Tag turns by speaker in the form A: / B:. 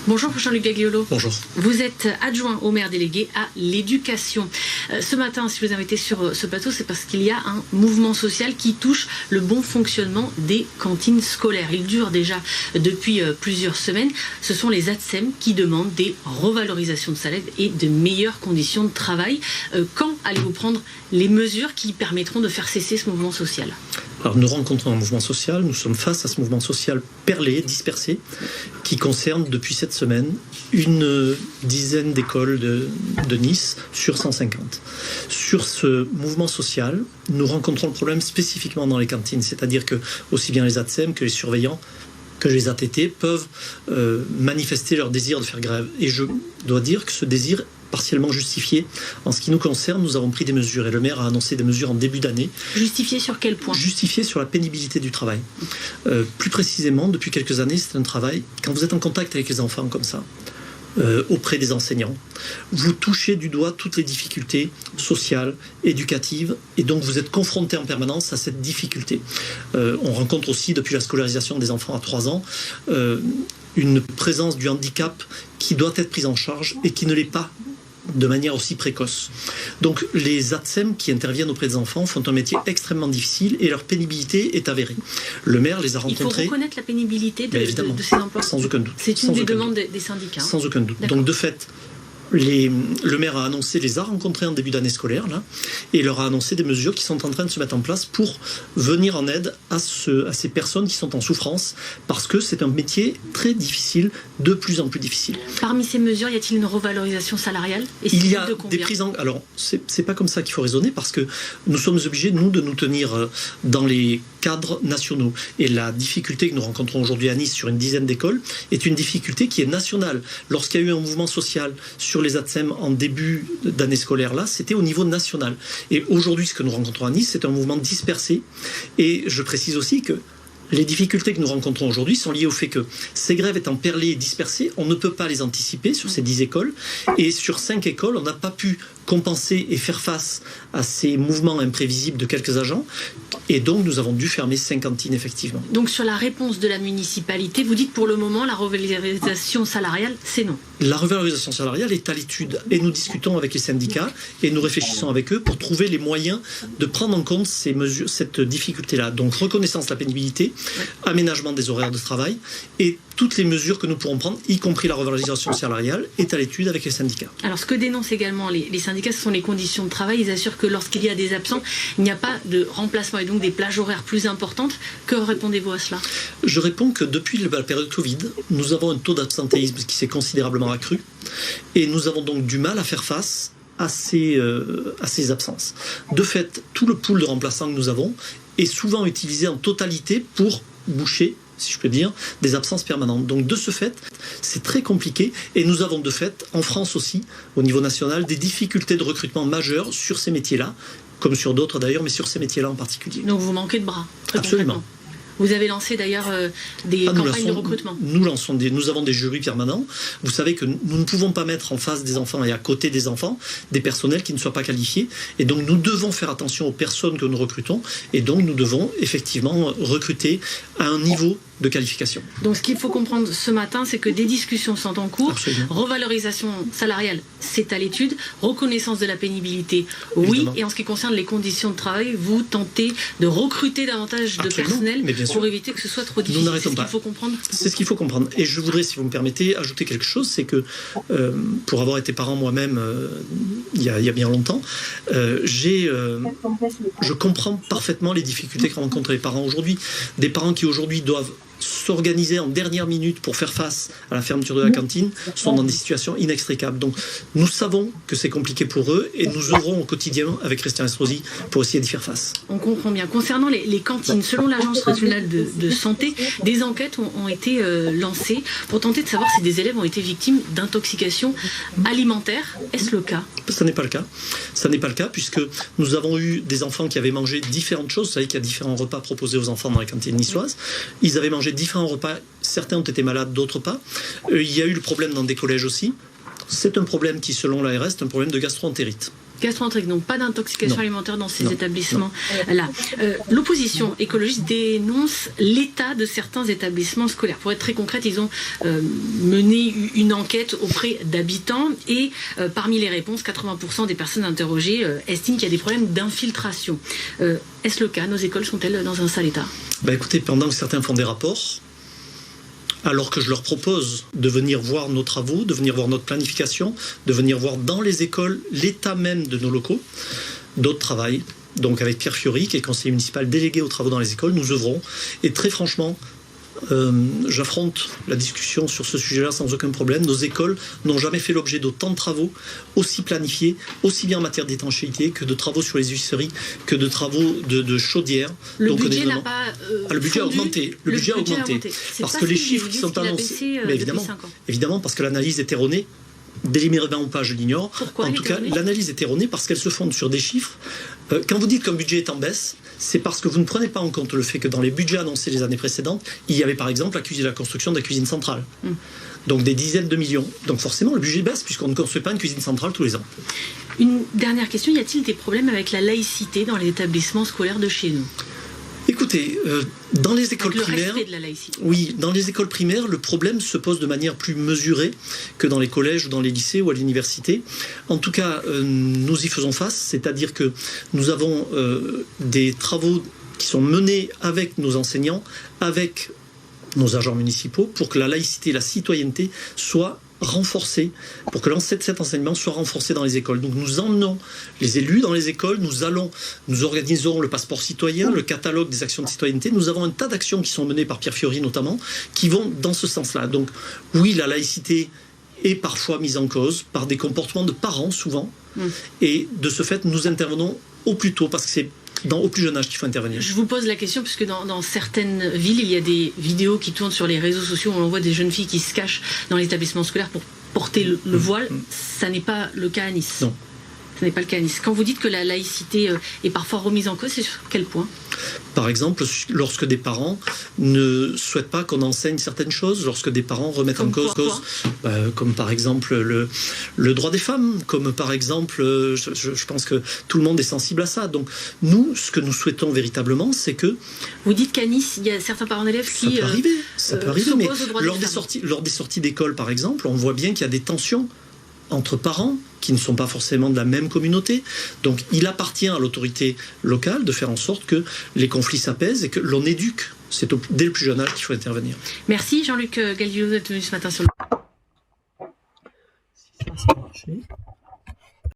A: Bonjour Jean-Luc Gagliolo.
B: Bonjour.
A: Vous êtes adjoint au maire délégué à l'éducation. Ce matin, si vous avez été sur ce plateau, c'est parce qu'il y a un mouvement social qui touche le bon fonctionnement des cantines scolaires. Il dure déjà depuis plusieurs semaines. Ce sont les ATSEM qui demandent des revalorisations de salaire et de meilleures conditions de travail. Quand allez-vous prendre les mesures qui permettront de faire cesser ce mouvement social ?
B: Alors nous rencontrons un mouvement social, nous sommes face à ce mouvement social perlé, dispersé, qui concerne depuis cette semaine une dizaine d'écoles de Nice sur 150. Sur ce mouvement social, nous rencontrons le problème spécifiquement dans les cantines, c'est-à-dire que aussi bien les ATSEM que les surveillants, que les ATT peuvent manifester leur désir de faire grève. Et je dois dire que ce désir partiellement justifié. En ce qui nous concerne, nous avons pris des mesures et le maire a annoncé des mesures en début d'année.
A: Justifié sur quel point ?
B: Justifié sur la pénibilité du travail. Plus précisément, depuis quelques années, c'est un travail, quand vous êtes en contact avec les enfants comme ça, auprès des enseignants, vous touchez du doigt toutes les difficultés sociales, éducatives, et donc vous êtes confronté en permanence à cette difficulté. On rencontre aussi, depuis la scolarisation des enfants à 3 ans, une présence du handicap qui doit être prise en charge et qui ne l'est pas de manière aussi précoce. Donc les ATSEM qui interviennent auprès des enfants font un métier extrêmement difficile et leur pénibilité est avérée. Le maire les a rencontrés.
A: Il faut reconnaître la pénibilité de ces emplois.
B: Sans aucun doute.
A: C'est une des demandes des syndicats.
B: Sans aucun doute.
A: D'accord.
B: Donc de fait, le maire a annoncé, les a rencontrés en début d'année scolaire, là, et leur a annoncé des mesures qui sont en train de se mettre en place pour venir en aide à ces personnes qui sont en souffrance, parce que c'est un métier très difficile, de plus en plus difficile.
A: Parmi ces mesures, y a-t-il une revalorisation salariale ? Et
B: il y a
A: de combien ?
B: des prises en... Alors, c'est pas comme ça qu'il faut raisonner, parce que nous sommes obligés, nous, de nous tenir dans les cadres nationaux. Et la difficulté que nous rencontrons aujourd'hui à Nice sur une dizaine d'écoles est une difficulté qui est nationale. Lorsqu'il y a eu un mouvement social sur les ATSEM en début d'année scolaire, là, c'était au niveau national. Et aujourd'hui, ce que nous rencontrons à Nice, c'est un mouvement dispersé. Et je précise aussi que les difficultés que nous rencontrons aujourd'hui sont liées au fait que ces grèves étant perlées et dispersées, on ne peut pas les anticiper sur ces 10 écoles. Et sur 5 écoles, on n'a pas pu compenser et faire face à ces mouvements imprévisibles de quelques agents. Et donc, nous avons dû fermer 5 cantines, effectivement.
A: Donc, sur la réponse de la municipalité, vous dites pour le moment, la revalorisation salariale, c'est non.
B: La revalorisation salariale est à l'étude. Et nous discutons avec les syndicats et nous réfléchissons avec eux pour trouver les moyens de prendre en compte ces mesures, cette difficulté-là. Donc, reconnaissance de la pénibilité, aménagement des horaires de travail et toutes les mesures que nous pourrons prendre, y compris la revalorisation salariale, est à l'étude avec les syndicats.
A: Alors, ce que dénoncent également les syndicats, ce sont les conditions de travail. Ils assurent que lorsqu'il y a des absents, il n'y a pas de remplacement et donc des plages horaires plus importantes. Que répondez-vous à cela ? Je
B: réponds que depuis la période Covid, nous avons un taux d'absentéisme qui s'est considérablement accru et nous avons donc du mal à faire face à ces absences. De fait, tout le pool de remplaçants que nous avons est souvent utilisé en totalité pour boucher, si je peux dire, des absences permanentes. Donc de ce fait, c'est très compliqué et nous avons de fait, en France aussi, au niveau national, des difficultés de recrutement majeures sur ces métiers-là, comme sur d'autres d'ailleurs, mais sur ces métiers-là en particulier.
A: Donc vous manquez de bras, très
B: Absolument.
A: concrètement. Vous avez lancé d'ailleurs des campagnes de recrutement.
B: Nous avons des jurys permanents. Vous savez que nous ne pouvons pas mettre en face des enfants et à côté des enfants des personnels qui ne soient pas qualifiés. Et donc nous devons faire attention aux personnes que nous recrutons. Et donc nous devons effectivement recruter à un niveau de qualification.
A: Donc ce qu'il faut comprendre ce matin, c'est que des discussions sont en cours.
B: Absolument.
A: Revalorisation salariale, c'est à l'étude. Reconnaissance de la pénibilité, oui.
B: Évidemment.
A: Et en ce qui concerne les conditions de travail, vous tentez de recruter davantage de personnel pour éviter que ce soit trop difficile. C'est ce qu'il faut comprendre.
B: C'est ce qu'il faut comprendre. Et je voudrais, si vous me permettez, ajouter quelque chose, c'est que pour avoir été parent moi-même il y a bien longtemps, je comprends parfaitement les difficultés que rencontrent les parents aujourd'hui. Des parents qui aujourd'hui doivent s'organiser en dernière minute pour faire face à la fermeture de la cantine sont dans des situations inextricables. Donc nous savons que c'est compliqué pour eux et nous œuvrons au quotidien avec Christian Estrosi pour essayer d'y faire face.
A: On comprend bien. Concernant les cantines, selon l'Agence nationale de santé, des enquêtes ont été lancées pour tenter de savoir si des élèves ont été victimes d'intoxication alimentaire. Est-ce le cas ?
B: Ça n'est pas le cas. Ça n'est pas le cas puisque nous avons eu des enfants qui avaient mangé différentes choses. Vous savez qu'il y a différents repas proposés aux enfants dans les cantines niçoises. Ils avaient mangé différents repas. Certains ont été malades, d'autres pas. Il y a eu le problème dans des collèges aussi. C'est un problème qui, selon l'ARS, est un problème de gastro-entérite.
A: Gastro-entérite, donc pas d'intoxication
B: Non.
A: alimentaire dans ces
B: Non.
A: établissements-là. L'opposition écologiste dénonce l'état de certains établissements scolaires. Pour être très concrète, ils ont mené une enquête auprès d'habitants et parmi les réponses, 80% des personnes interrogées estiment qu'il y a des problèmes d'infiltration. Est-ce le cas? Nos écoles sont-elles dans un sale état?
B: Écoutez, pendant que certains font des rapports, alors que je leur propose de venir voir nos travaux, de venir voir notre planification, de venir voir dans les écoles l'état même de nos locaux, d'autres travaillent. Donc avec Pierre Fiori, qui est conseiller municipal délégué aux travaux dans les écoles, nous œuvrons. Et très franchement, j'affronte la discussion sur ce sujet-là sans aucun problème. Nos écoles n'ont jamais fait l'objet d'autant de travaux aussi planifiés, aussi bien en matière d'étanchéité que de travaux sur les huisseries, que de travaux de chaudières.
A: Le budget n'a pas
B: le budget a augmenté. Le budget a augmenté. Parce que les chiffres qui sont annoncés, mais évidemment, parce que l'analyse est erronée. Délibérément ou pas, je l'ignore.
A: Pourquoi?
B: En tout cas, l'analyse est erronée parce qu'elle se fonde sur des chiffres. Quand vous dites qu'un budget est en baisse, c'est parce que vous ne prenez pas en compte le fait que dans les budgets annoncés les années précédentes, il y avait par exemple la construction de la cuisine centrale. Donc des dizaines de millions. Donc forcément, le budget baisse puisqu'on ne construit pas une cuisine centrale tous les ans.
A: Une dernière question, y a-t-il des problèmes avec la laïcité dans les établissements scolaires de chez nous?
B: Écoutez, dans les écoles primaires,
A: le respect de la laïcité.
B: Oui, dans les écoles primaires, le problème se pose de manière plus mesurée que dans les collèges ou dans les lycées ou à l'université. En tout cas, nous y faisons face, c'est-à-dire que nous avons des travaux qui sont menés avec nos enseignants, avec nos agents municipaux, pour que la laïcité et la citoyenneté soient renforcée, pour que cet enseignement soit renforcé dans les écoles. Donc nous emmenons les élus dans les écoles, nous organisons le passeport citoyen, le catalogue des actions de citoyenneté. Nous avons un tas d'actions qui sont menées par Pierre Fiori notamment, qui vont dans ce sens-là. Donc oui, la laïcité est parfois mise en cause par des comportements de parents souvent, et de ce fait nous intervenons au plus tôt, parce que c'est au plus jeune âge qu'il faut intervenir.
A: Je vous pose la question puisque dans certaines villes, il y a des vidéos qui tournent sur les réseaux sociaux où on voit des jeunes filles qui se cachent dans l'établissement scolaire pour porter le voile. Ça n'est pas le cas à Nice.
B: Non.
A: Ce n'est pas le cas à Nice. Quand vous dites que la laïcité est parfois remise en cause, c'est sur quel point?
B: Par exemple, lorsque des parents ne souhaitent pas qu'on enseigne certaines choses, lorsque des parents remettent en cause, comme par exemple le droit des femmes, comme par exemple, je pense que tout le monde est sensible à ça. Donc nous, ce que nous souhaitons véritablement, c'est que...
A: Vous dites qu'à Nice, il y a certains parents d'élèves qui
B: ça peut arriver, mais lors des sorties d'école, par exemple, on voit bien qu'il y a des tensions entre parents qui ne sont pas forcément de la même communauté. Donc il appartient à l'autorité locale de faire en sorte que les conflits s'apaisent et que l'on éduque. C'est dès le plus jeune âge qu'il faut intervenir.
A: Merci Jean-Luc Galliot d'être venu ce matin sur le...
B: Si ça marché.